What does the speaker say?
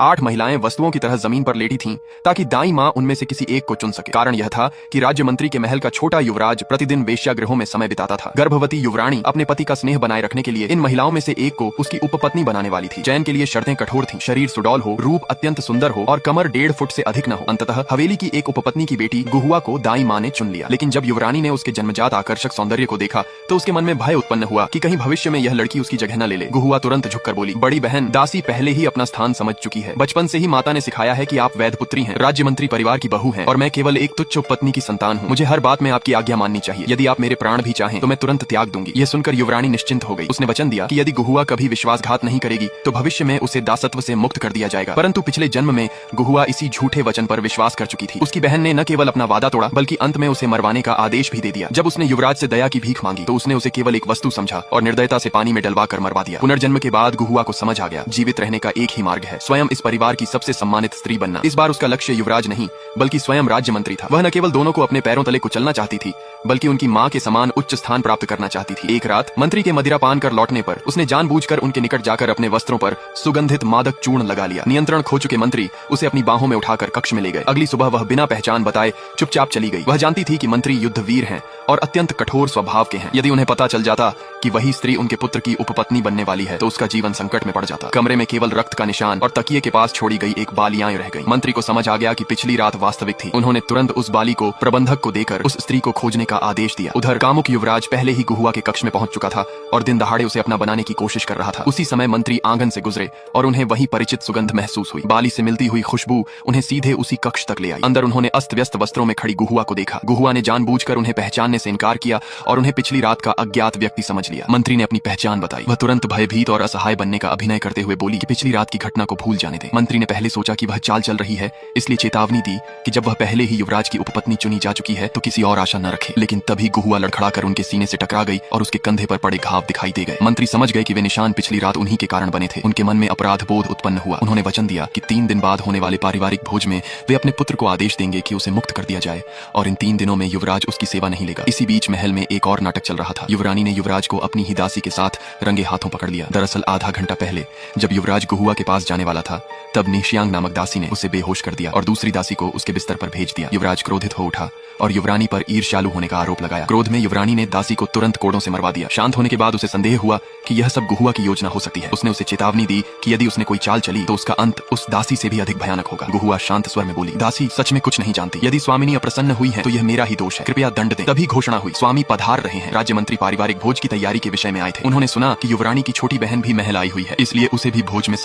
8 महिलाएं वस्तुओं की तरह जमीन पर लेटी थीं ताकि दाई माँ उनमें से किसी एक को चुन सके। कारण यह था कि राज्य मंत्री के महल का छोटा युवराज प्रतिदिन वेश्यागृहों में समय बिताता था। गर्भवती युवरानी अपने पति का स्नेह बनाए रखने के लिए इन महिलाओं में से एक को उसकी उपपत्नी बनाने वाली थी। चयन के लिए शर्तें कठोर थीं, शरीर सुडौल हो, रूप अत्यंत सुंदर हो और कमर 1.5 फुट से अधिक न हो। अंततः हवेली की एक उपपत्नी की बेटी गुहुआ को दाई माँ ने चुन लिया। लेकिन जब युवरानी ने उसके जन्मजात आकर्षक सौंदर्य को देखा तो उसके मन में भय उत्पन्न हुआ कि कहीं भविष्य में यह लड़की उसकी जगह न ले ले। गुहुआ तुरंत झुककर बोली, बड़ी बहन, दासी पहले ही अपना स्थान समझ चुकी है। बचपन से ही माता ने सिखाया है कि आप वैध पुत्री हैं, राज्य मंत्री परिवार की बहू हैं और मैं केवल एक तुच्छ उपपत्नी की संतान हूँ। मुझे हर बात में आपकी आज्ञा माननी चाहिए। यदि आप मेरे प्राण भी चाहें तो मैं तुरंत त्याग दूंगी। यह सुनकर युवरानी निश्चिंत हो गई। उसने वचन दिया कि यदि गुहुआ कभी विश्वासघात नहीं करेगी तो भविष्य में उसे दासत्व से मुक्त कर दिया जाएगा। परंतु पिछले जन्म में गुहुआ इसी झूठे वचन पर विश्वास कर चुकी थी। उसकी बहन ने न केवल अपना वादा तोड़ा बल्कि अंत में उसे मरवाने का आदेश भी दे दिया। जब उसने युवराज से दया की भीख मांगी तो उसने उसे केवल एक वस्तु समझा और निर्दयता से पानी में डलवा कर मरवा दिया। पुनर्जन्म के बाद गुहुआ को समझ आ गया, जीवित रहने का एक ही मार्ग है, स्वयं इस परिवार की सबसे सम्मानित स्त्री बनना। इस बार उसका लक्ष्य युवराज नहीं बल्कि स्वयं राज्य मंत्री था। वह न केवल दोनों को अपने पैरों तले कुचलना चाहती थी बल्कि उनकी माँ के समान उच्च स्थान प्राप्त करना चाहती थी। एक रात मंत्री के मदिरा पान कर लौटने पर उसने जानबूझकर उनके निकट जाकर अपने वस्त्रों पर सुगंधित मादक चूर्ण लगा लिया। नियंत्रण खो चुके मंत्री उसे अपनी बाहों में उठाकर कक्ष में ले गए। अगली सुबह वह बिना पहचान बताए चुपचाप चली गई। वह जानती थी कि मंत्री युद्धवीर हैं और अत्यंत कठोर स्वभाव के हैं। यदि उन्हें पता चल जाता कि वही स्त्री उनके पुत्र की उपपत्नी बनने वाली है तो उसका जीवन संकट में पड़ जाता। कमरे में केवल रक्त का निशान और तकिए के पास छोड़ी गई एक बालियां रह गई। मंत्री को समझ आ गया कि पिछली रात वास्तविक थी। उन्होंने तुरंत उस बाली को प्रबंधक को देकर उस स्त्री को खोजने का आदेश दिया। उधर कामुक युवराज पहले ही गुहुआ के कक्ष में पहुंच चुका था और दिन दहाड़े उसे अपना बनाने की कोशिश कर रहा था। उसी समय मंत्री आंगन से गुजरे और उन्हें वही परिचित सुगंध महसूस हुई। बाली से मिलती हुई खुशबू उन्हें सीधे उसी कक्ष तक ले आई। अंदर उन्होंने अस्त व्यस्त वस्त्रों में खड़ी गुहुआ को देखा। गुहुआ ने जानबूझकर उन्हें पहचानने से इनकार किया और उन्हें पिछली रात का अज्ञात व्यक्ति समझ लिया। मंत्री ने अपनी पहचान बताई। वह तुरंत भयभीत और असहाय बनने का अभिनय करते हुए बोली कि पिछली रात की घटना को भूल जाने दे। मंत्री ने पहले सोचा कि वह चाल चल रही है, इसलिए चेतावनी दी कि जब वह पहले ही युवराज की उपपत्नी चुनी जा चुकी है तो किसी और आशा न रखे। लेकिन तभी गुहुआ लड़खड़ाकर उनके सीने से टकरा गई और उसके कंधे पर पड़े घाव दिखाई दे गए। मंत्री समझ गए कि वे निशान पिछली रात उन्हीं के कारण बने थे। उनके मन में अपराध बोध उत्पन्न हुआ। उन्होंने वचन दिया कि 3 दिन बाद होने वाले पारिवारिक भोज में वे अपने पुत्र को आदेश देंगे कि उसे मुक्त कर दिया जाए और इन 3 दिनों में युवराज उसकी सेवा नहीं लेगा। इसी बीच महल में एक और नाटक चल रहा था। युवरानी ने युवराज को अपनी ही दासी के साथ रंगे हाथों पकड़ लिया। दरअसल आधा घंटा पहले जब युवराज गुहुआ के पास जाने वाला था तब निशियांग नामक दासी ने उसे बेहोश कर दिया और दूसरी दासी को उसके बिस्तर पर भेज दिया। युवराज क्रोधित हो उठा और युवरानी पर ईर्ष्यालु होने का आरोप लगाया। क्रोध में युवरानी ने दासी को तुरंत कोड़ों से मरवा दिया। शांत होने के बाद उसे संदेह हुआ कि यह सब गुहुआ की योजना हो सकती है। उसने उसे चेतावनी दी कि यदि उसने कोई चाल चली तो उसका अंत उस दासी से भी अधिक भयानक होगा। गुहुआ शांत स्वर में बोली, दासी सच में कुछ नहीं जानती। यदि स्वामिनी अप्रसन्न हुई है तो यह मेरा ही दोष है, कृपया दंड दें। तभी घोषणा हुई, स्वामी पधार रहे हैं। राज्य मंत्री पारिवारिक भोज की तैयारी के विषय में आए थे। उन्होंने सुना कि युवरानी की छोटी बहन भी महल आई हुई है, इसलिए उसे भी भोज में